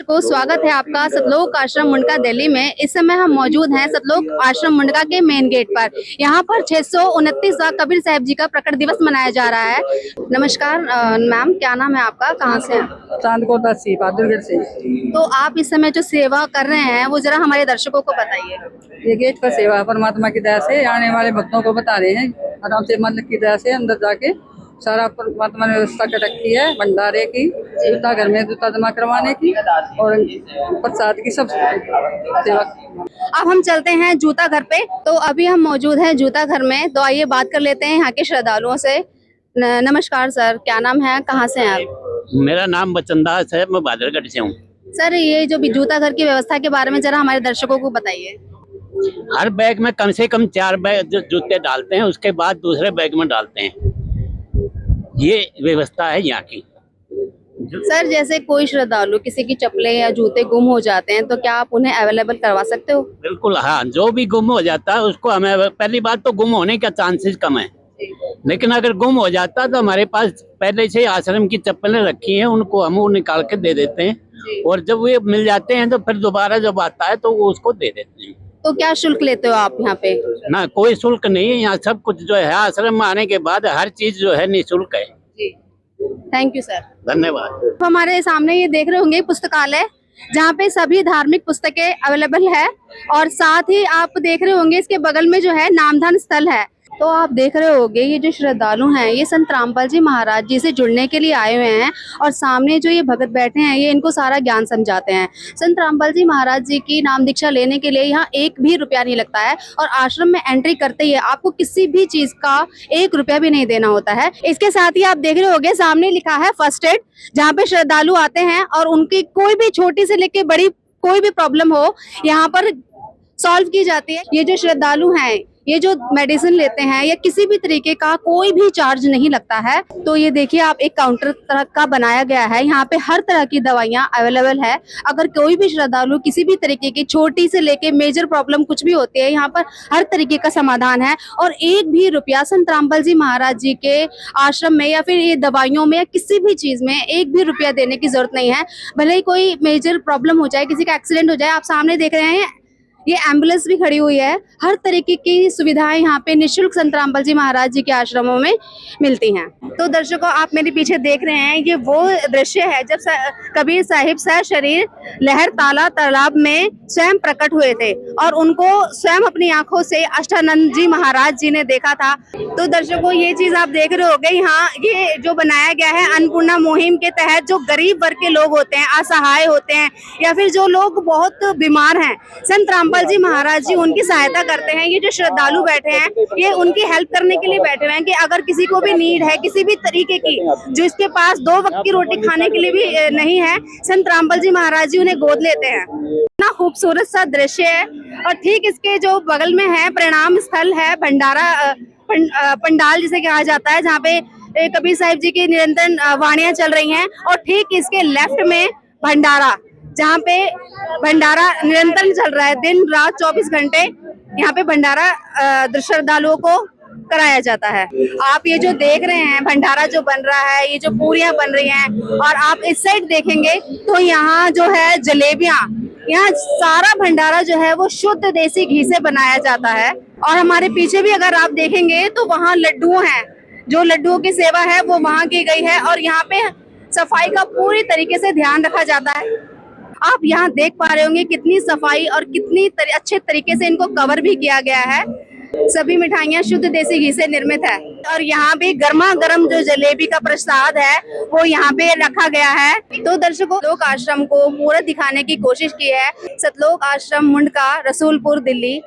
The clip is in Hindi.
को स्वागत है आपका सतलोक आश्रम मुंडका दिल्ली में। इस समय हम मौजूद हैं सतलोक आश्रम मुंडका के मेन गेट पर। यहाँ पर 629वां कबीर साहिब जी का प्रकट दिवस मनाया जा रहा है। नमस्कार मैम, क्या नाम है आपका, कहाँ से हैं? चांदकोट बहादुरगढ़ से। तो आप इस समय जो सेवा कर रहे हैं वो जरा हमारे दर्शकों को बताइए। ये गेट पर सेवा परमात्मा की दया से आने वाले भक्तों को बता रहे हैं। आराम से मन की दया से अंदर जाके सारा परमात्मा ने व्यवस्था कर रखी है। भंडारे की, जूता घर में जूता जमा करवाने की और प्रसाद की सब सेवा। अब हम चलते हैं जूता घर पे। तो अभी हम मौजूद हैं जूता घर में, तो आइए बात कर लेते हैं यहाँ के श्रद्धालुओं से। नमस्कार सर, क्या नाम है, कहाँ से हैं आप? मेरा नाम बचनदास है, मैं बहादुरगढ़ से हूँ। सर, ये जो भी जूता घर की व्यवस्था के बारे में जरा हमारे दर्शकों को बताइए। हर बैग में कम से कम 4 बैग जो जूते डालते हैं, उसके बाद दूसरे बैग में डालते हैं। ये व्यवस्था है यहाँ की। सर, जैसे कोई श्रद्धालु किसी की चप्पलें या जूते गुम हो जाते हैं तो क्या आप उन्हें अवेलेबल करवा सकते हो? बिल्कुल हाँ, जो भी गुम हो जाता है उसको हमें, पहली बात तो गुम होने का चांसेस कम है, लेकिन अगर गुम हो जाता है तो हमारे पास पहले से आश्रम की चप्पलें रखी हैं, उनको हम वो निकाल के दे देते हैं। और जब वे मिल जाते हैं तो फिर दोबारा जब आता है तो वो उसको दे देते हैं। तो क्या शुल्क लेते हो आप यहाँ पे? ना, कोई शुल्क नहीं है यहाँ। सब कुछ जो है आश्रम में आने के बाद हर चीज जो है निःशुल्क है। थैंक यू सर, धन्यवाद। हमारे सामने ये देख रहे होंगे पुस्तकालय, जहाँ पे सभी धार्मिक पुस्तकें अवेलेबल है। और साथ ही आप देख रहे होंगे इसके बगल में जो है नामदान स्थल है। तो आप देख रहे होंगे ये जो श्रद्धालु हैं ये संत रामपाल जी महाराज जी से जुड़ने के लिए आए हुए हैं। और सामने जो ये भगत बैठे हैं ये इनको सारा ज्ञान समझाते हैं। संत रामपाल जी महाराज जी की नाम दीक्षा लेने के लिए यहाँ 1 भी रुपया नहीं लगता है। और आश्रम में एंट्री करते ही आपको किसी भी चीज का 1 रुपया भी नहीं देना होता है। इसके साथ ही आप देख रहे होंगे सामने लिखा है फर्स्ट एड, जहाँ पे श्रद्धालु आते हैं और उनकी कोई भी छोटी से लेके बड़ी कोई भी प्रॉब्लम हो यहाँ पर सॉल्व की जाती है। ये जो श्रद्धालु हैं ये जो मेडिसिन लेते हैं या किसी भी तरीके का कोई भी चार्ज नहीं लगता है। तो ये देखिए आप, एक काउंटर तरह का बनाया गया है। यहाँ पे हर तरह की दवाइयाँ अवेलेबल है। अगर कोई भी श्रद्धालु किसी भी तरीके की छोटी से लेके मेजर प्रॉब्लम कुछ भी होती है, यहाँ पर हर तरीके का समाधान है। और 1 भी रुपया संत रामपाल जी महाराज जी के आश्रम में या फिर ये दवाइयों में या किसी भी चीज में 1 भी रुपया देने की जरूरत नहीं है। भले ही कोई मेजर प्रॉब्लम हो जाए, किसी का एक्सीडेंट हो जाए, आप सामने देख रहे हैं ये एम्बुलेंस भी खड़ी हुई है। हर तरीके की सुविधाएं यहाँ पे निःशुल्क संत रामपाल जी महाराज जी के आश्रमों में मिलती हैं। तो दर्शकों, आप मेरे पीछे देख रहे हैं ये वो दृश्य है जब कबीर साहिब शरीर लहर ताला तालाब में स्वयं प्रकट हुए थे और उनको स्वयं अपनी आंखों से अष्टानंद जी महाराज जी ने देखा था। तो दर्शकों, ये चीज आप देख रहे होंगे, यहाँ ये जो बनाया गया है अन्नपूर्णा मुहिम के तहत जो गरीब वर्ग के लोग होते हैं, असहाय होते हैं या फिर जो लोग बहुत बीमार हैं, संत रामपाल जी महाराज जी उनकी सहायता करते हैं। ये जो श्रद्धालु बैठे हैं ये उनकी हेल्प करने के लिए बैठे हुए हैं कि अगर किसी को भी नीड है किसी भी तरीके की, जो इसके पास 2 वक्त की रोटी खाने के लिए भी नहीं है, संत रामपाल जी महाराज जी उन्हें गोद लेते हैं। इतना खूबसूरत सा दृश्य है। और ठीक इसके जो बगल में है प्रणाम स्थल है, भंडारा पंडाल जिसे कहा जाता है, जहाँ पे कबीर साहिब जी की निरंतर वाणियां चल रही हैं। और ठीक इसके लेफ्ट में भंडारा, जहाँ पे भंडारा निरंतर चल रहा है, दिन रात 24 घंटे यहाँ पे भंडारा श्रद्धालुओं को कराया जाता है। आप ये जो देख रहे हैं भंडारा जो बन रहा है, ये जो पूरियां बन रही हैं, और आप इस साइड देखेंगे तो यहाँ जो है जलेबियां, यहाँ सारा भंडारा जो है वो शुद्ध देसी घी से बनाया जाता है। और हमारे पीछे भी अगर आप देखेंगे तो वहाँ लड्डू हैं, जो लड्डुओं की सेवा है वो वहाँ की गई है। और यहाँ पे सफाई का पूरी तरीके से ध्यान रखा जाता है। आप यहाँ देख पा रहे होंगे कितनी सफाई और कितनी अच्छे तरीके से इनको कवर भी किया गया है। सभी मिठाइयाँ शुद्ध देसी घी से निर्मित है। और यहाँ भी गर्मा गर्म जो जलेबी का प्रसाद है वो यहाँ पे रखा गया है। तो दर्शकों, सतलोक आश्रम को पूरा दिखाने की कोशिश की है। सतलोक आश्रम मुंडका, रसूलपुर, दिल्ली।